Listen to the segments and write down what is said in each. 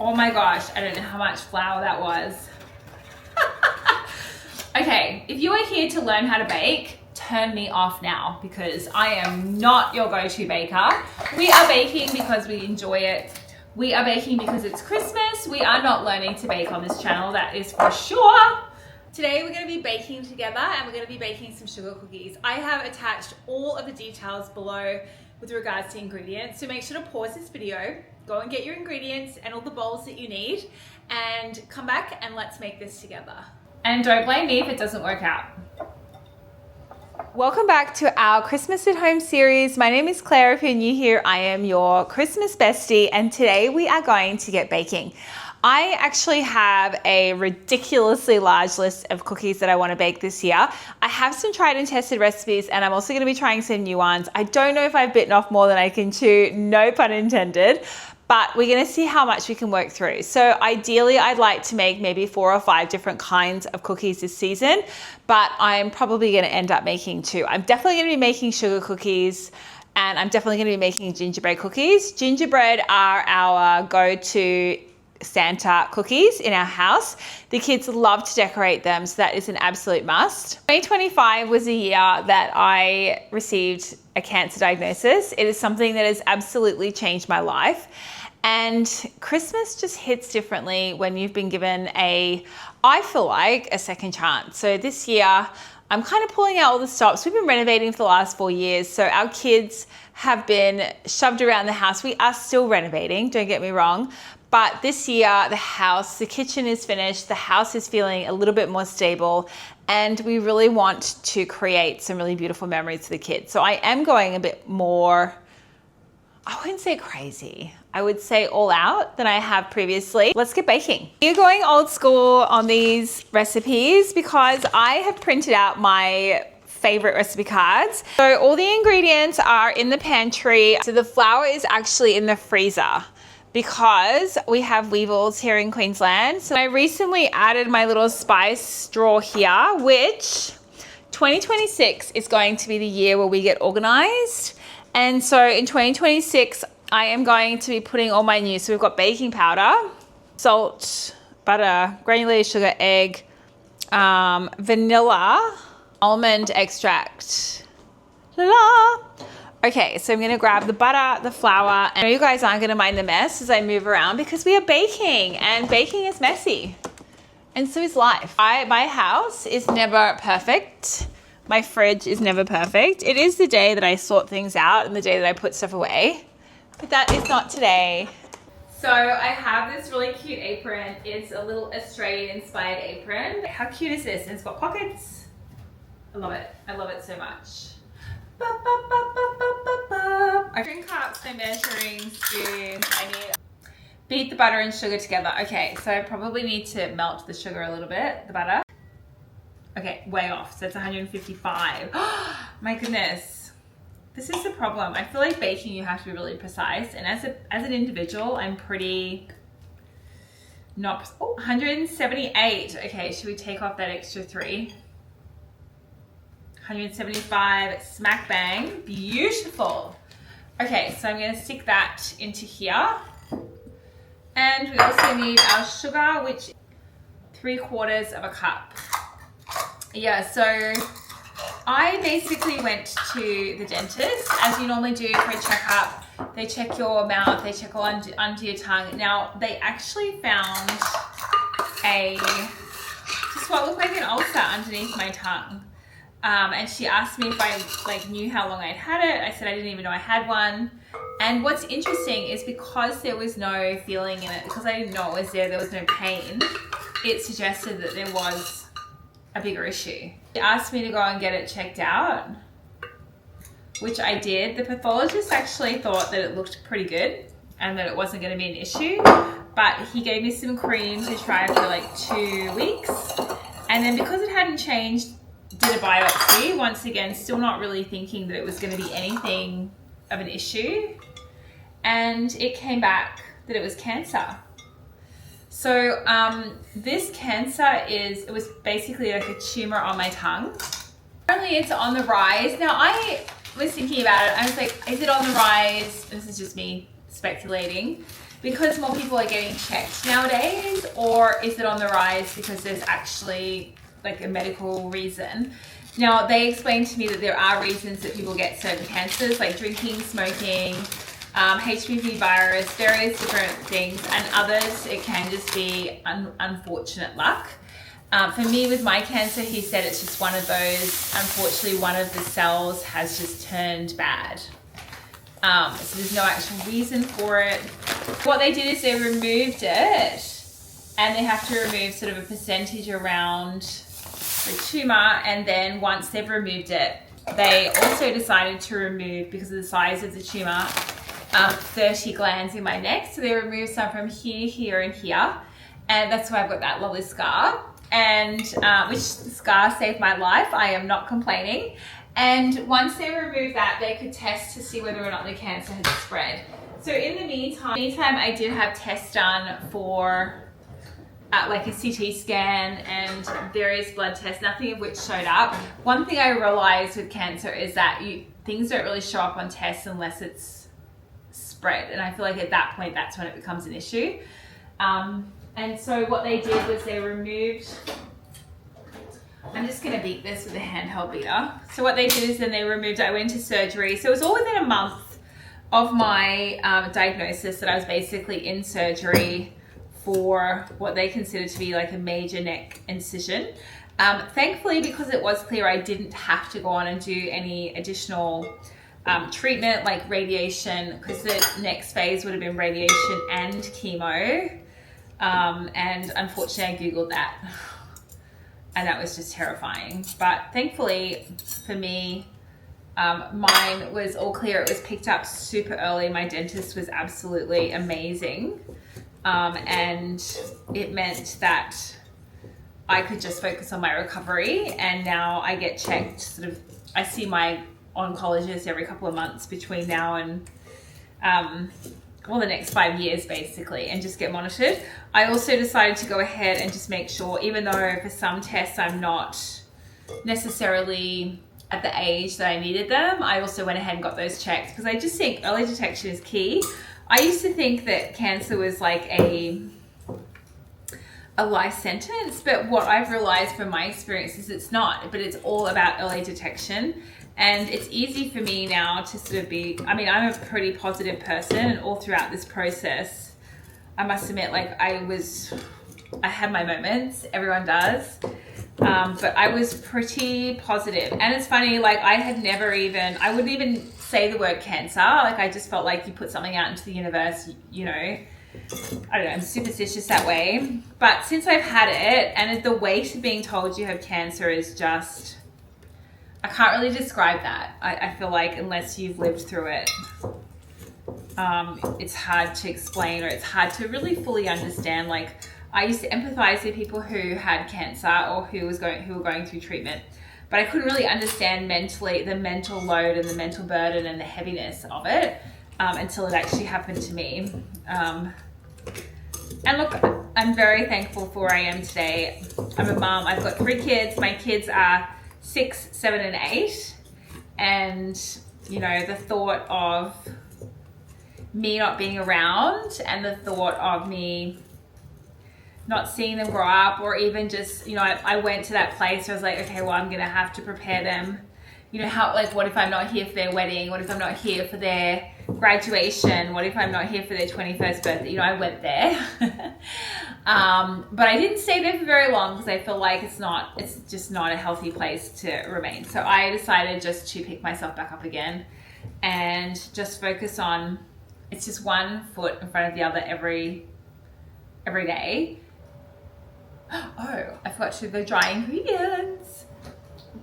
Oh my gosh, I don't know how much flour that was. Okay, if you are here to learn how to bake, turn me off now because I am not your go-to baker. We are baking because we enjoy it. We are baking because it's Christmas. We are not learning to bake on this channel, that is for sure. Today we're going to be baking together and we're going to be baking some sugar cookies. I have attached all of the details below with regards to ingredients, so make sure to pause this video, go and get your ingredients and all the bowls that you need, and come back and let's make this together. And don't blame me if it doesn't work out. Welcome back to our Christmas at Home series. My name is Claire. If you're new here, I am your Christmas bestie, and today we are going to get baking. I actually have a ridiculously large list of cookies that I want to bake this year. I have some tried and tested recipes, and I'm also going to be trying some new ones. I don't know if I've bitten off more than I can chew, no pun intended. But we're gonna see how much we can work through. So ideally, I'd like to make maybe 4 or 5 different kinds of cookies this season, but I'm probably gonna end up making 2. I'm definitely gonna be making sugar cookies, and I'm definitely gonna be making gingerbread cookies. Gingerbread are our go-to Santa cookies in our house. The kids love to decorate them, so that is an absolute must. 2025 was a year that I received a cancer diagnosis. It is something that has absolutely changed my life. And Christmas just hits differently when you've been given I feel like, a second chance. So this year, I'm kind of pulling out all the stops. We've been renovating for the last 4 years. So our kids have been shoved around the house. We are still renovating, don't get me wrong. But this year, the kitchen is finished, the house is feeling a little bit more stable, and we really want to create some really beautiful memories for the kids. So I am going a bit more, I wouldn't say crazy, I would say all out than I have previously. Let's get baking. We're going old school on these recipes because I have printed out my favorite recipe cards. So all the ingredients are in the pantry. So the flour is actually in the freezer, because we have weevils here in Queensland. So I recently added my little spice drawer here, which 2026 is going to be the year where we get organized. And so in 2026, I am going to be putting all my new, so we've got baking powder, salt, butter, granulated sugar, egg, vanilla, almond extract, la. Okay, so I'm gonna grab the butter, the flour, and you guys aren't gonna mind the mess as I move around because we are baking, and baking is messy. And so is life. My house is never perfect. My fridge is never perfect. It is the day that I sort things out and the day that I put stuff away, but that is not today. So I have this really cute apron. It's a little Australian inspired apron. How cute is this? And it's got pockets. I love it. I love it so much. Measuring cups, no measuring spoons. I need beat the butter and sugar together. Okay, so I probably need to melt the sugar a little bit, the butter. Okay, way off. So it's 155. My goodness. This is the problem. I feel like baking, you have to be really precise. And as an individual, I'm pretty not. Oh, 178. Okay, should we take off that extra 3? 175, smack bang, beautiful. Okay, so I'm gonna stick that into here. And we also need our sugar, which 3/4 cup. Yeah, so I basically went to the dentist, as you normally do for a checkup. They check your mouth, they check all under your tongue. Now, they actually found just what looked like an ulcer underneath my tongue. And she asked me if I knew how long I'd had it. I said I didn't even know I had one. And what's interesting is because there was no feeling in it, because I didn't know it was there was no pain, it suggested that there was a bigger issue. She asked me to go and get it checked out, which I did. The pathologist actually thought that it looked pretty good and that it wasn't going to be an issue, but he gave me some cream to try for like 2 weeks. And then because it hadn't changed, did a biopsy, once again, still not really thinking that it was going to be anything of an issue. And it came back that it was cancer. So this cancer it was basically like a tumor on my tongue. Apparently it's on the rise. Now I was thinking about it. I was like, is it on the rise? This is just me speculating because more people are getting checked nowadays, or is it on the rise because there's actually like a medical reason? Now, they explained to me that there are reasons that people get certain cancers, like drinking, smoking, HPV virus, various different things, and others it can just be unfortunate luck. For me, with my cancer, he said it's just one of those, unfortunately, one of the cells has just turned bad. So there's no actual reason for it. What they did is they removed it, and they have to remove sort of a percentage around the tumor, and then once they've removed it, they also decided to remove, because of the size of the tumor, 30 glands in my neck. So they removed some from here, here, and here, and that's why I've got that lovely scar. And which scar saved my life. I am not complaining. And once they removed that, they could test to see whether or not the cancer had spread. So in the meantime, I did have tests done for like a CT scan and various blood tests, nothing of which showed up. One thing I realized with cancer is that things don't really show up on tests unless it's spread. And I feel like at that point, that's when it becomes an issue. And so what they did was they removed, I'm just going to beat this with a handheld beater. So what they did is then they removed, I went into surgery. So it was all within a month of my diagnosis that I was basically in surgery for what they considered to be like a major neck incision. Thankfully, because it was clear, I didn't have to go on and do any additional treatment like radiation, because the next phase would have been radiation and chemo. And unfortunately I Googled that and that was just terrifying. But thankfully for me, mine was all clear. It was picked up super early. My dentist was absolutely amazing. And it meant that I could just focus on my recovery. And now I get checked sort of, I see my oncologist every couple of months between now and, well, the next 5 years basically, and just get monitored. I also decided to go ahead and just make sure, even though for some tests I'm not necessarily at the age that I needed them, I also went ahead and got those checked, because I just think early detection is key. I used to think that cancer was like a life sentence, but what I've realized from my experience is it's not, but it's all about early detection. And it's easy for me now to sort of be, I mean, I'm a pretty positive person, and all throughout this process, I must admit, like I had my moments, everyone does, but I was pretty positive. And it's funny, like I wouldn't even say the word cancer. Like I just felt like you put something out into the universe, you know, I don't know, I'm superstitious that way. But since I've had it, and the weight of being told you have cancer is just, I can't really describe that. I feel like unless you've lived through it, it's hard to explain, or it's hard to really fully understand. Like I used to empathize with people who had cancer or who were going through treatment, but I couldn't really understand mentally the mental load and the mental burden and the heaviness of it until it actually happened to me. And look, I'm very thankful for where I am today. I'm a mom. I've got 3 kids. My kids are 6, 7, and 8. And, you know, the thought of me not being around, and the thought of me not seeing them grow up, or even just, you know, I went to that place where I was like, okay, well, I'm going to have to prepare them. You know, what if I'm not here for their wedding? What if I'm not here for their graduation? What if I'm not here for their 21st birthday? You know, I went there. But I didn't stay there for very long, because I feel like it's just not a healthy place to remain. So I decided just to pick myself back up again and just focus on, it's just one foot in front of the other every day. Oh, I forgot to do the dry ingredients.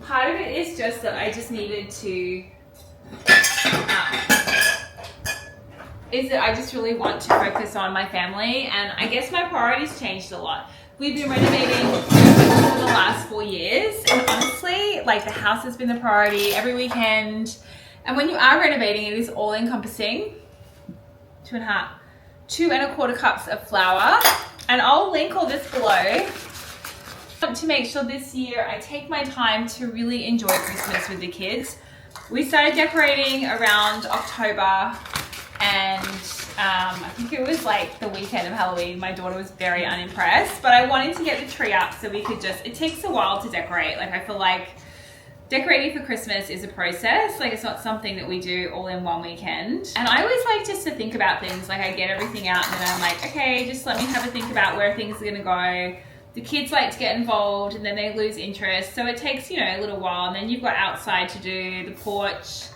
Part of it is just that I just needed to, is that I just really want to focus on my family, and I guess my priorities changed a lot. We've been renovating for the last 4 years, and honestly, like the house has been the priority every weekend. And when you are renovating, it is all encompassing. 2.25 cups of flour, and I'll link all this below. To make sure this year I take my time to really enjoy Christmas with the kids. We started decorating around October, and I think it was like the weekend of Halloween. My daughter was very unimpressed, but I wanted to get the tree up so we could just, it takes a while to decorate. Like I feel like decorating for Christmas is a process. Like it's not something that we do all in one weekend. And I always like just to think about things. Like I get everything out and then I'm like, okay, just let me have a think about where things are gonna go. The kids like to get involved and then they lose interest. So it takes, you know, a little while, and then you've got outside to do, the porch.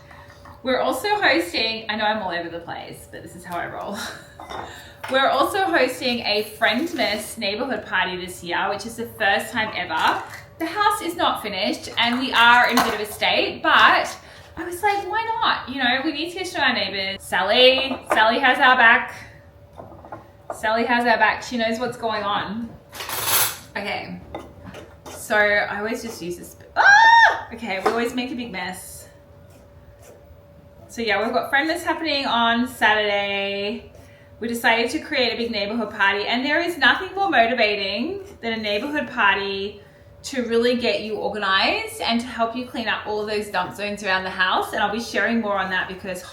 We're also hosting, I know I'm all over the place, but this is how I roll. We're also hosting a Friendmas neighborhood party this year, which is the first time ever. The house is not finished and we are in a bit of a state, but I was like, why not? You know, we need to get to know our neighbors. Sally has our back. Sally has our back. She knows what's going on. Okay, so I always just use this. Okay, we always make a big mess. So yeah, we've got Friendmas happening on Saturday. We decided to create a big neighborhood party, and there is nothing more motivating than a neighborhood party to really get you organized and to help you clean up all of those dump zones around the house. And I'll be sharing more on that because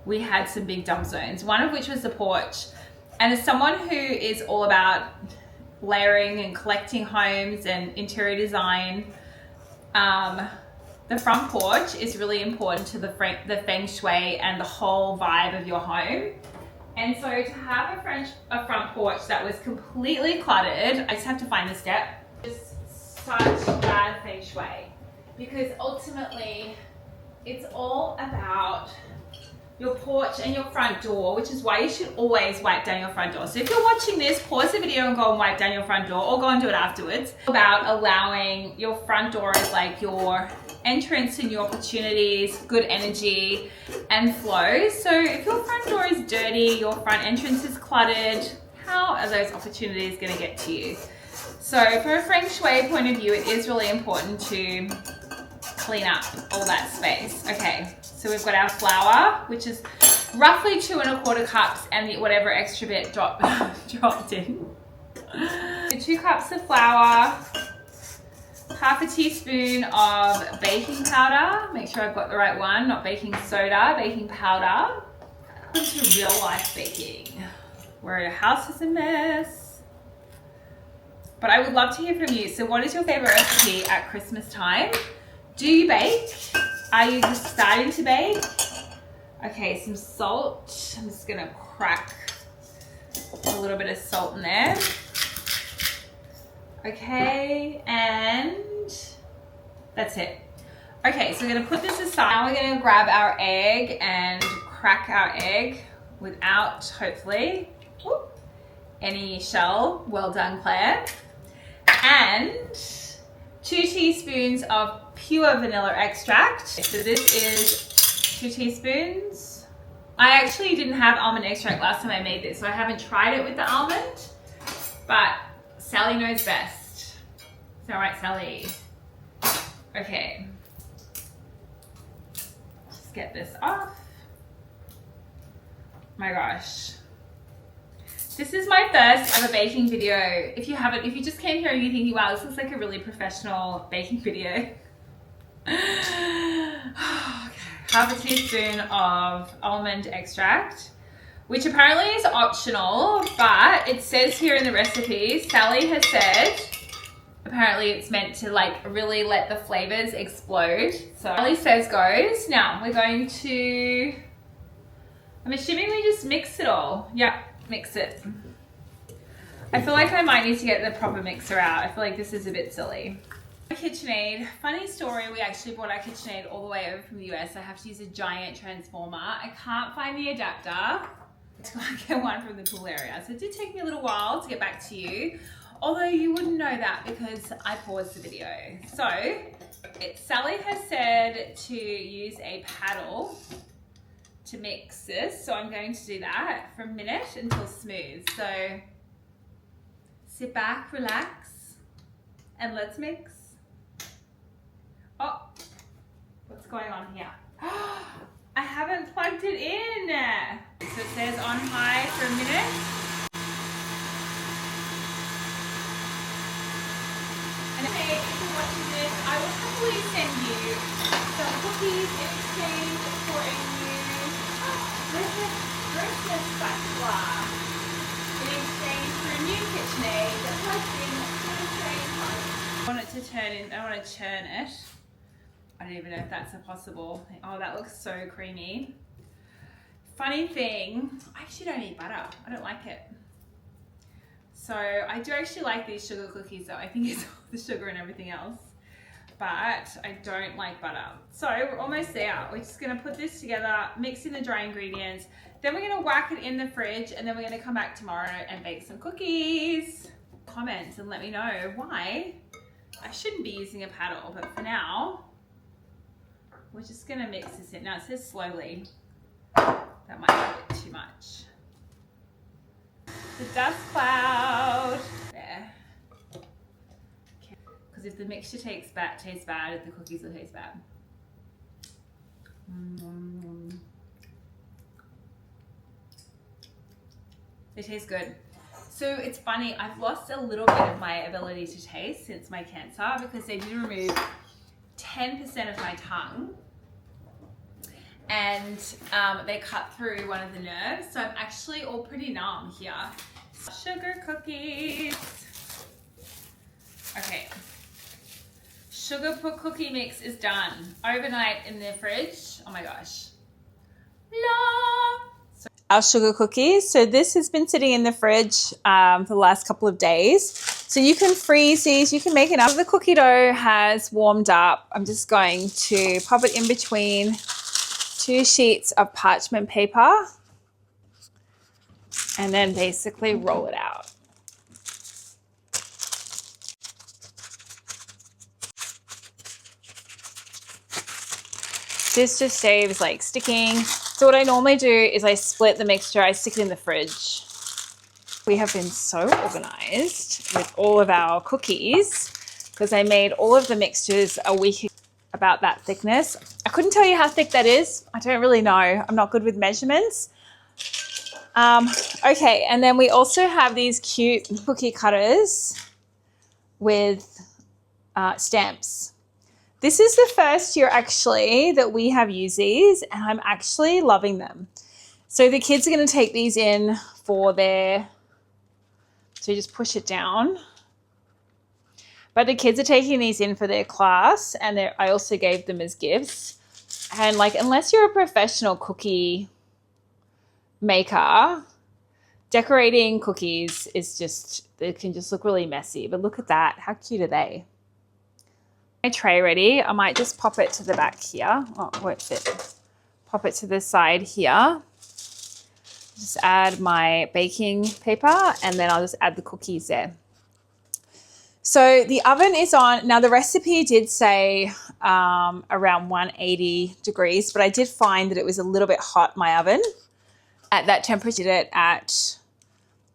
we had some big dump zones, one of which was the porch. And as someone who is all about layering and collecting homes and interior design, the front porch is really important to the feng shui and the whole vibe of your home. And so to have a front porch that was completely cluttered, I just have to find the step, just such bad feng shui, because ultimately it's all about your porch and your front door, which is why you should always wipe down your front door. So if you're watching this, pause the video and go and wipe down your front door, or go and do it afterwards. It's about allowing your front door as like your entrance and your opportunities, good energy and flow. So if your front door is dirty, your front entrance is cluttered, how are those opportunities gonna get to you? So from a feng shui point of view, it is really important to clean up all that space. Okay, so we've got our flour, which is roughly 2 1/4 cups, and whatever extra bit dropped in. So 2 cups of flour, half a teaspoon of baking powder. Make sure I've got the right one, not baking soda, baking powder. Welcome to real life baking, where your house is a mess. But I would love to hear from you. So what is your favorite recipe at Christmas time? Do you bake? Are you just starting to bake? Okay, some salt. I'm just gonna crack a little bit of salt in there. Okay, and that's it. Okay, so we're gonna put this aside. Now we're gonna grab our egg and crack our egg without, hopefully, any shell. Well done, Claire. And 2 teaspoons of pure vanilla extract. So this is 2 teaspoons. I actually didn't have almond extract last time I made this, so I haven't tried it with the almond, but Sally knows best. Is that right, Sally? Okay. Just get this off. My gosh. This is my first ever baking video. If you just came here and you're thinking, wow, this looks like a really professional baking video. Okay. Half a teaspoon of almond extract, which apparently is optional, but it says here in the recipe, Sally has said, apparently it's meant to like really let the flavors explode. So Sally says goes. Now we're going to, I'm assuming we just mix it all. Yeah. Mix it. I feel like I might need to get the proper mixer out. I feel like this is a bit silly. KitchenAid. Funny story, we actually bought our KitchenAid all the way over from the US. I have to use a giant transformer. I can't find the adapter to get one from the pool area. So it did take me a little while to get back to you. Although you wouldn't know that because I paused the video. So Sally has said to use a paddle to mix this, so I'm going to do that for a minute until smooth. So sit back, relax, and let's mix. Oh, what's going on here? I haven't plugged it in. So it says on high for a minute. And hey, if you're watching this, I will happily send you some cookies in exchange for a new Christmas spatula in exchange for a new KitchenAid that plugs in to the same home. I want it to turn in, I want to churn it. I don't even know if that's possible. Oh, that looks so creamy. Funny thing, I actually don't eat butter. I don't like it. So I do actually like these sugar cookies though. I think it's all the sugar and everything else, but I don't like butter. So we're almost there. We're just gonna put this together, mix in the dry ingredients, then we're gonna whack it in the fridge, and then we're gonna come back tomorrow and bake some cookies. Comment and let me know why I shouldn't be using a paddle, but for now, we're just gonna mix this in. Now it says slowly. That might be a bit too much. The dust cloud. There. Because if the mixture tastes bad, the cookies will taste bad. They taste good. So it's funny, I've lost a little bit of my ability to taste since my cancer because they did remove 10% of my tongue. And they cut through one of the nerves, so I'm actually all pretty numb here. Sugar cookies. Okay, sugar cookie mix is done. Overnight in the fridge. Oh my gosh. So our sugar cookies. So this has been sitting in the fridge for the last couple of days. So you can freeze these. You can make it up. The cookie dough has warmed up. I'm just going to pop it in between 2 sheets of parchment paper and then basically roll it out. This just saves like sticking. So what I normally do is I split the mixture, I stick it in the fridge. We have been so organized with all of our cookies because I made all of the mixtures a week ago. About that thickness. I couldn't tell you how thick that is. I don't really know. I'm not good with measurements. Okay, and then we also have these cute cookie cutters with stamps. This is the first year actually that we have used these, and I'm actually loving them. So the kids are going to take these in for their, so you just push it down. But the kids are taking these in for their class, and I also gave them as gifts. And like, unless you're a professional cookie maker, decorating cookies is just, it can just look really messy. But look at that. How cute are they? My tray ready. I might just pop it to the back here. Oh, it won't fit. Pop it to the side here. Just add my baking paper, and then I'll just add the cookies there. So the oven is on. Now the recipe did say around 180 degrees, but I did find that it was a little bit hot, my oven. At that temperature, did it at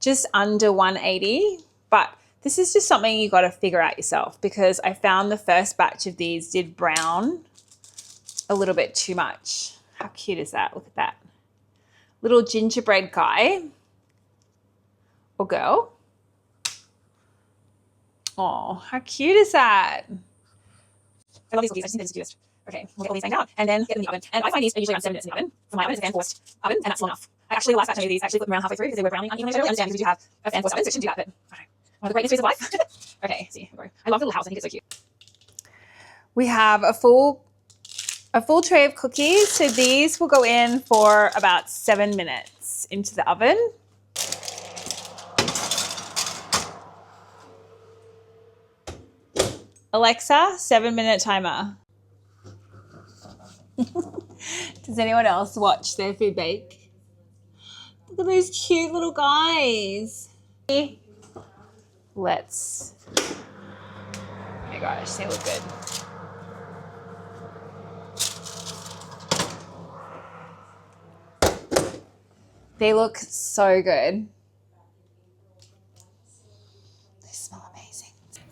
just under 180. But this is just something you got to figure out yourself, because I found the first batch of these did brown a little bit too much. How cute is that? Look at that. Little gingerbread guy or girl. Oh, how cute is that? I love these cookies. I just think they're the cutest. Okay, we'll get all these things out and then get in the oven. And I find these are usually around 7 minutes in the oven. For my oven, it's a fan-forced oven, and that's long enough. I actually, the last batch I made these, actually put them around halfway through because they were browning unevenly. I really understand because we do have a fan-forced oven, so it shouldn't do that, but okay. One of the great mysteries of life. Okay, see. I love the little house. I think it's so cute. We have a full tray of cookies. So these will go in for about 7 minutes into the oven. Alexa, 7-minute timer. Does anyone else watch their food bake? Look at those cute little guys. Let's, oh my gosh, they look good. They look so good.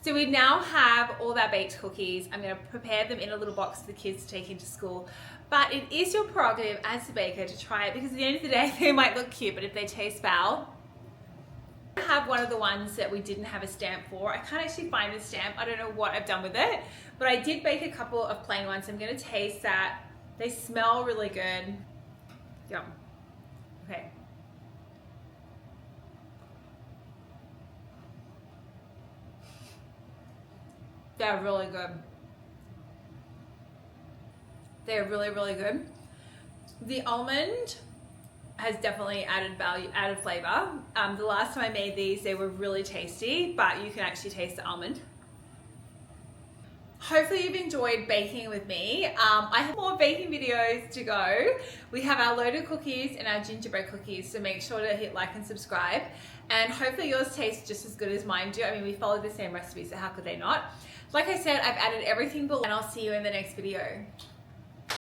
So we now have all our baked cookies. I'm going to prepare them in a little box for the kids to take into school. But it is your prerogative as a baker to try it, because at the end of the day, they might look cute, but if they taste foul. I have one of the ones that we didn't have a stamp for. I can't actually find the stamp. I don't know what I've done with it, but I did bake a couple of plain ones. I'm going to taste that. They smell really good. Yum. Okay. They're really good. They're really, really good. The almond has definitely added value, added flavor. The last time I made these, they were really tasty, but you can actually taste the almond. Hopefully you've enjoyed baking with me. I have more baking videos to go. We have our loaded cookies and our gingerbread cookies, so make sure to hit like and subscribe. And hopefully yours taste just as good as mine do. I mean, we follow the same recipe, so how could they not? Like I said, I've added everything below, and I'll see you in the next video.